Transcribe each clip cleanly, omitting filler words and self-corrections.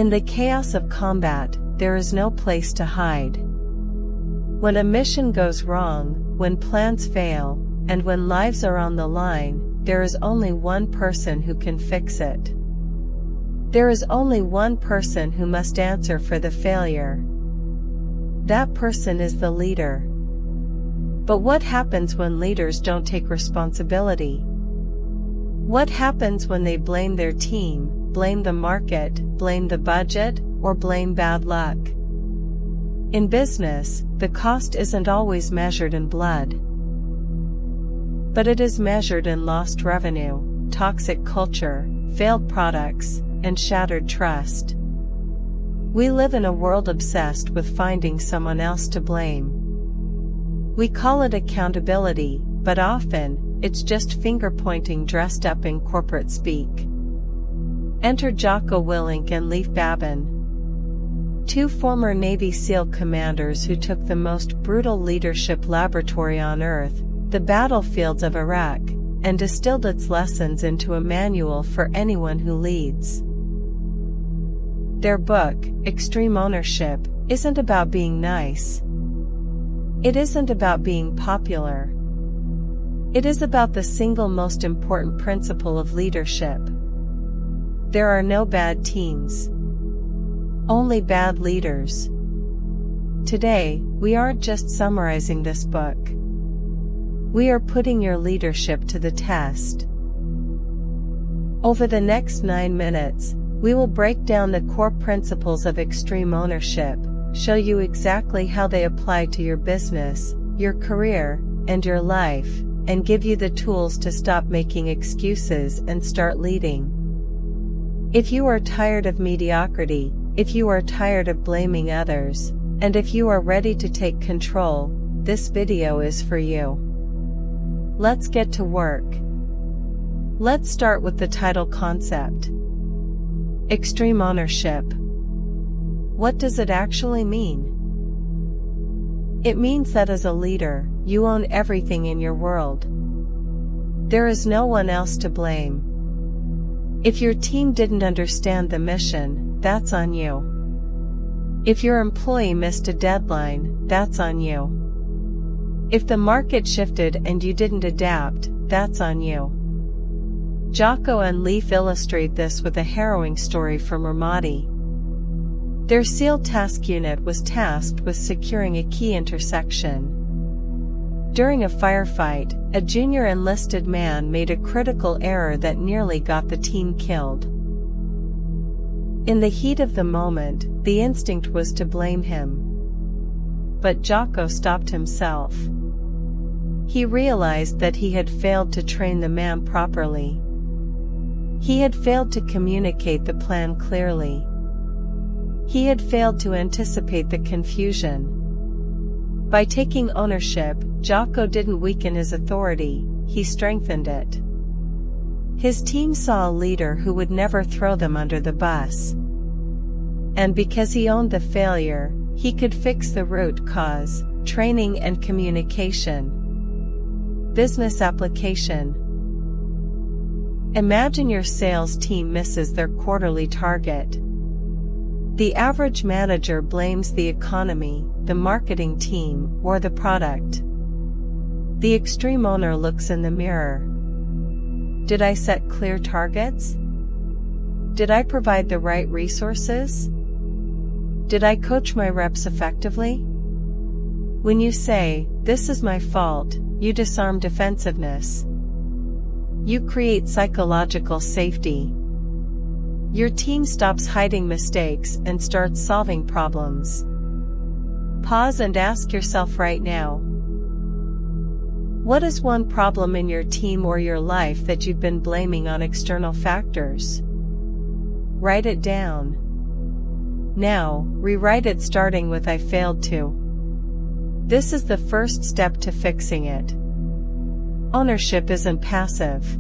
In the chaos of combat, there is no place to hide. When a mission goes wrong, when plans fail, and when lives are on the line, there is only one person who can fix it. There is only one person who must answer for the failure. That person is the leader. But what happens when leaders don't take responsibility? What happens when they blame their team, blame the market, blame the budget, or blame bad luck? In business, the cost isn't always measured in blood. But it is measured in lost revenue, toxic culture, failed products, and shattered trust. We live in a world obsessed with finding someone else to blame. We call it accountability, but often, it's just finger-pointing dressed up in corporate speak. Enter Jocko Willink and Leif Babin, two former Navy SEAL commanders who took the most brutal leadership laboratory on Earth, the battlefields of Iraq, and distilled its lessons into a manual for anyone who leads. Their book, Extreme Ownership, isn't about being nice. It isn't about being popular. It is about the single most important principle of leadership. There are no bad teams. Only bad leaders. Today, we aren't just summarizing this book. We are putting your leadership to the test. Over the next 9 minutes, we will break down the core principles of extreme ownership, show you exactly how they apply to your business, your career, and your life, and give you the tools to stop making excuses and start leading. If you are tired of mediocrity, if you are tired of blaming others, and if you are ready to take control, this video is for you. Let's get to work. Let's start with the title concept. Extreme ownership. What does it actually mean? It means that as a leader, you own everything in your world. There is no one else to blame. If your team didn't understand the mission, that's on you. If your employee missed a deadline, that's on you. If the market shifted and you didn't adapt, that's on you. Jocko and Leif illustrate this with a harrowing story from Ramadi. Their SEAL task unit was tasked with securing a key intersection. During a firefight, a junior enlisted man made a critical error that nearly got the team killed. In the heat of the moment, the instinct was to blame him. But Jocko stopped himself. He realized that he had failed to train the man properly. He had failed to communicate the plan clearly. He had failed to anticipate the confusion. By taking ownership, Jocko didn't weaken his authority, he strengthened it. His team saw a leader who would never throw them under the bus. And because he owned the failure, he could fix the root cause, training and communication. Business application. Imagine your sales team misses their quarterly target. The average manager blames the economy, the marketing team, or the product. The extreme owner looks in the mirror. Did I set clear targets? Did I provide the right resources? Did I coach my reps effectively? When you say, "This is my fault," you disarm defensiveness. You create psychological safety. Your team stops hiding mistakes and starts solving problems. Pause and ask yourself right now. What is one problem in your team or your life that you've been blaming on external factors? Write it down. Now, rewrite it starting with "I failed to." This is the first step to fixing it. Ownership isn't passive.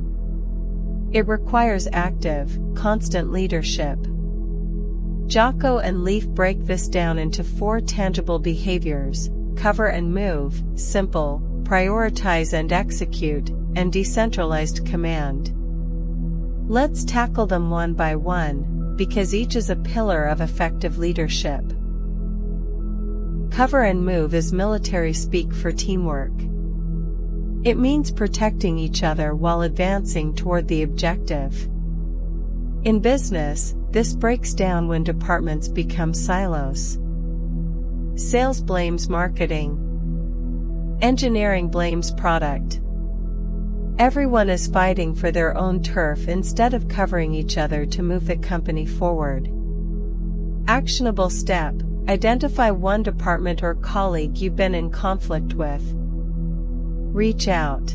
It requires active, constant leadership. Jocko and Leif break this down into 4 tangible behaviors: cover and move, simple, prioritize and execute, and decentralized command. Let's tackle them one by one, because each is a pillar of effective leadership. Cover and move is military speak for teamwork. It means protecting each other while advancing toward the objective. In business, this breaks down when departments become silos. Sales blames marketing. Engineering blames product. Everyone is fighting for their own turf instead of covering each other to move the company forward. Actionable step: identify one department or colleague you've been in conflict with. Reach out.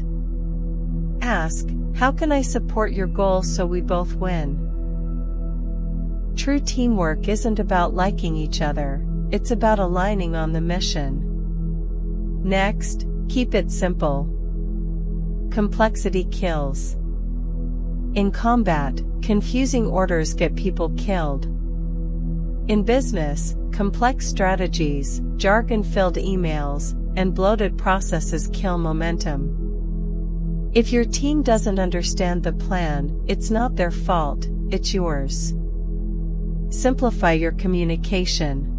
Ask, how can I support your goals so we both win? True teamwork isn't about liking each other, it's about aligning on the mission. Next, keep it simple. Complexity kills. In combat, confusing orders get people killed. In business, complex strategies, jargon-filled emails, and bloated processes kill momentum. If your team doesn't understand the plan, it's not their fault, it's yours. Simplify your communication.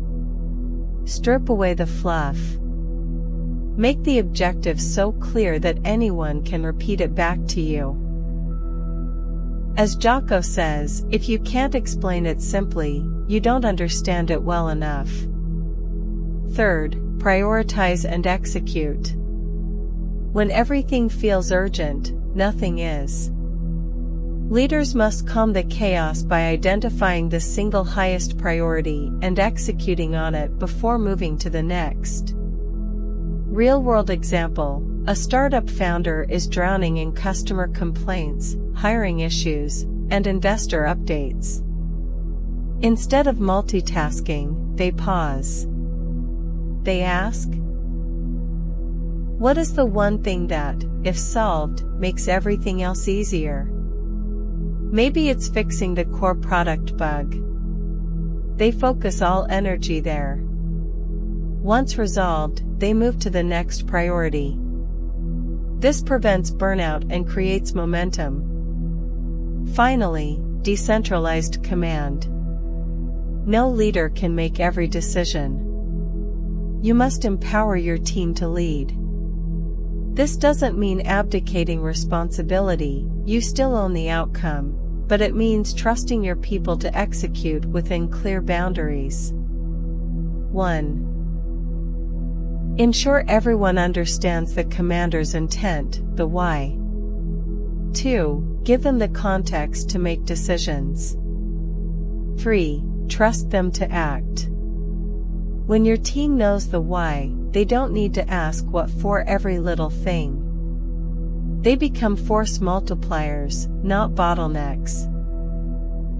Strip away the fluff. Make the objective so clear that anyone can repeat it back to you. As Jocko says, if you can't explain it simply, you don't understand it well enough. Third, prioritize and execute. When everything feels urgent, nothing is. Leaders must calm the chaos by identifying the single highest priority and executing on it before moving to the next. Real-world example: a startup founder is drowning in customer complaints, hiring issues, and investor updates. Instead of multitasking, they pause. They ask, what is the one thing that, if solved, makes everything else easier? Maybe it's fixing the core product bug. They focus all energy there. Once resolved, they move to the next priority. This prevents burnout and creates momentum. Finally, decentralized command. No leader can make every decision. You must empower your team to lead. This doesn't mean abdicating responsibility, you still own the outcome, but it means trusting your people to execute within clear boundaries. 1. Ensure everyone understands the commander's intent, the why. 2. Give them the context to make decisions. 3. Trust them to act. When your team knows the why, they don't need to ask what for every little thing. They become force multipliers, not bottlenecks.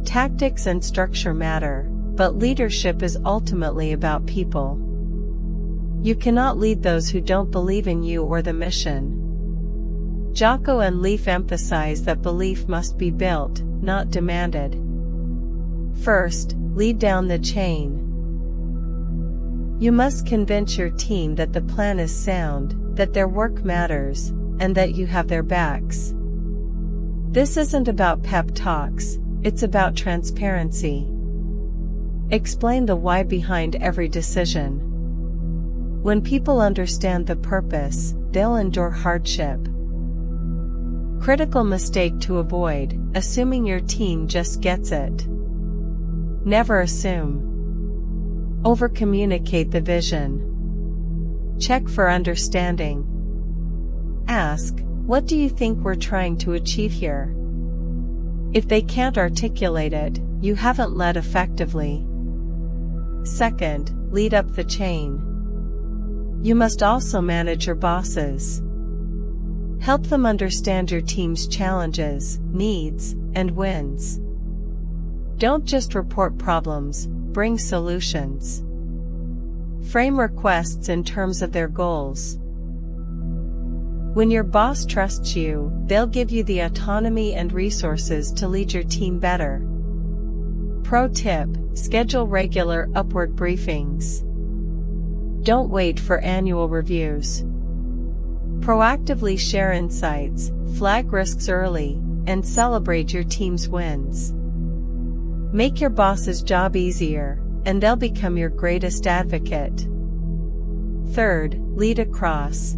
Tactics and structure matter, but leadership is ultimately about people. You cannot lead those who don't believe in you or the mission. Jocko and Leif emphasize that belief must be built, not demanded. First, lead down the chain. You must convince your team that the plan is sound, that their work matters, and that you have their backs. This isn't about pep talks, it's about transparency. Explain the why behind every decision. When people understand the purpose, they'll endure hardship. Critical mistake to avoid: assuming your team just gets it. Never assume. Over-communicate the vision. Check for understanding. Ask, what do you think we're trying to achieve here? If they can't articulate it, you haven't led effectively. Second, lead up the chain. You must also manage your bosses. Help them understand your team's challenges, needs, and wins. Don't just report problems, bring solutions. Frame requests in terms of their goals. When your boss trusts you, they'll give you the autonomy and resources to lead your team better. Pro tip: schedule regular upward briefings. Don't wait for annual reviews. Proactively share insights, flag risks early, and celebrate your team's wins. Make your boss's job easier, and they'll become your greatest advocate. Third, lead across.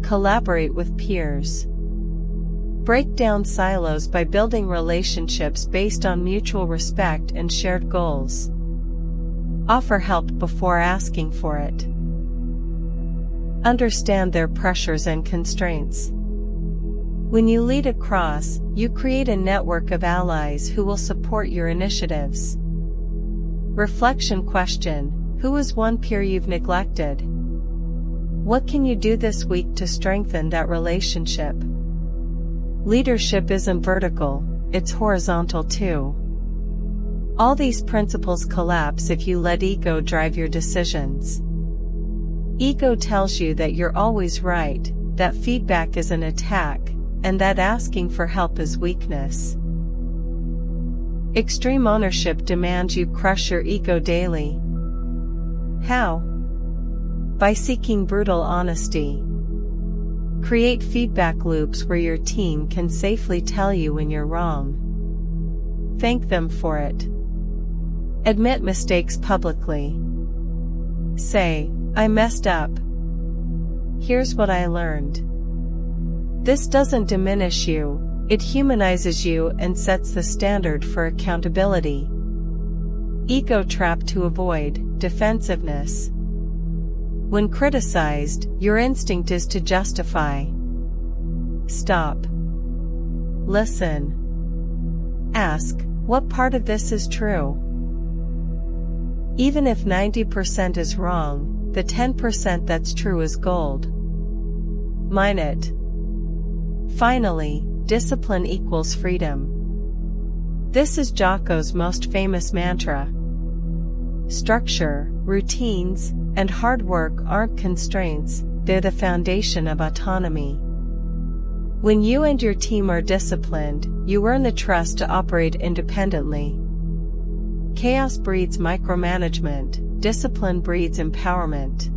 Collaborate with peers. Break down silos by building relationships based on mutual respect and shared goals. Offer help before asking for it. Understand their pressures and constraints. When you lead across, you create a network of allies who will support your initiatives. Reflection question: who is one peer you've neglected? What can you do this week to strengthen that relationship? Leadership isn't vertical, it's horizontal too. All these principles collapse if you let ego drive your decisions. Ego tells you that you're always right, that feedback is an attack, and that asking for help is weakness. Extreme ownership demands you crush your ego daily. How? By seeking brutal honesty. Create feedback loops where your team can safely tell you when you're wrong. Thank them for it. Admit mistakes publicly. Say, I messed up. Here's what I learned. This doesn't diminish you, it humanizes you and sets the standard for accountability. Ego trap to avoid: defensiveness. When criticized, your instinct is to justify. Stop. Listen. Ask, what part of this is true? Even if 90% is wrong, the 10% that's true is gold. Mine it. Finally, discipline equals freedom. This is Jocko's most famous mantra. Structure, routines, and hard work aren't constraints, they're the foundation of autonomy. When you and your team are disciplined, you earn the trust to operate independently. Chaos breeds micromanagement, discipline breeds empowerment.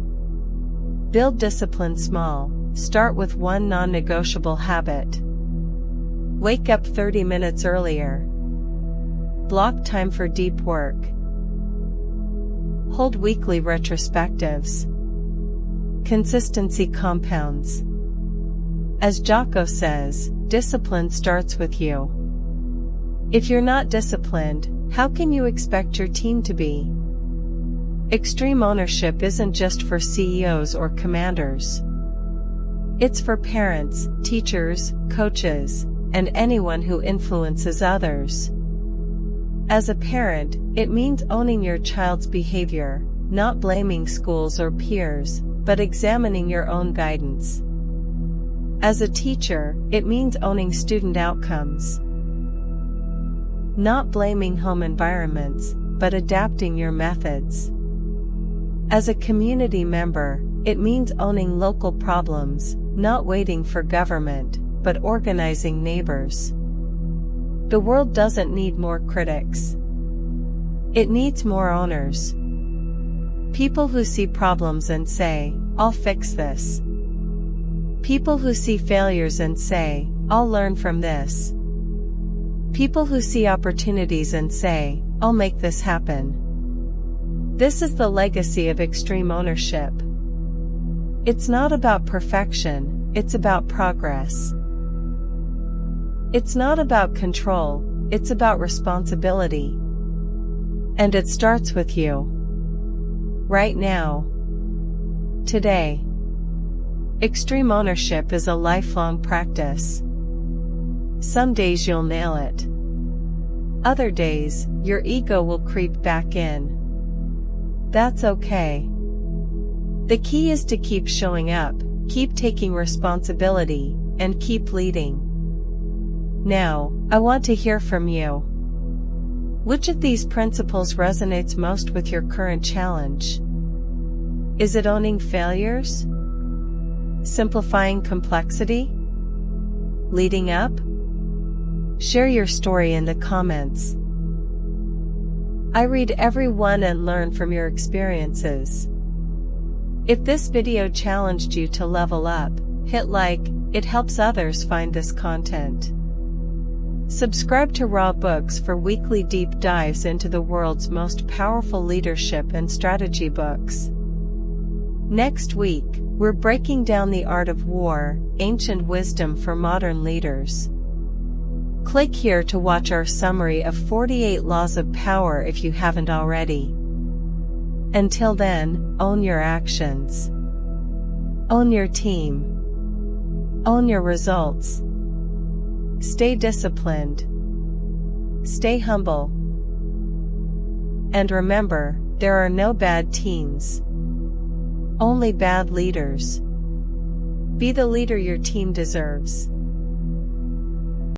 Build discipline small, start with one non-negotiable habit. Wake up 30 minutes earlier. Block time for deep work. Hold weekly retrospectives. Consistency compounds. As Jocko says, discipline starts with you. If you're not disciplined, how can you expect your team to be? Extreme ownership isn't just for CEOs or commanders. It's for parents, teachers, coaches, and anyone who influences others. As a parent, it means owning your child's behavior, not blaming schools or peers, but examining your own guidance. As a teacher, it means owning student outcomes. Not blaming home environments, but adapting your methods. As a community member, it means owning local problems, not waiting for government, but organizing neighbors. The world doesn't need more critics. It needs more owners. People who see problems and say, I'll fix this. People who see failures and say, I'll learn from this. People who see opportunities and say, I'll make this happen. This is the legacy of extreme ownership. It's not about perfection, it's about progress. It's not about control, it's about responsibility. And it starts with you. Right now. Today. Extreme ownership is a lifelong practice. Some days you'll nail it. Other days, your ego will creep back in. That's okay. The key is to keep showing up, keep taking responsibility, and keep leading. Now, I want to hear from you. Which of these principles resonates most with your current challenge? Is it owning failures? Simplifying complexity? Leading up? Share your story in the comments. I read every one and learn from your experiences. If this video challenged you to level up, hit like, it helps others find this content. Subscribe to Raw Books for weekly deep dives into the world's most powerful leadership and strategy books. Next week, we're breaking down The Art of War, Ancient Wisdom for Modern Leaders. Click here to watch our summary of 48 Laws of Power if you haven't already. Until then, own your actions. Own your team. Own your results. Stay disciplined. Stay humble. And remember, there are no bad teams. Only bad leaders. Be the leader your team deserves.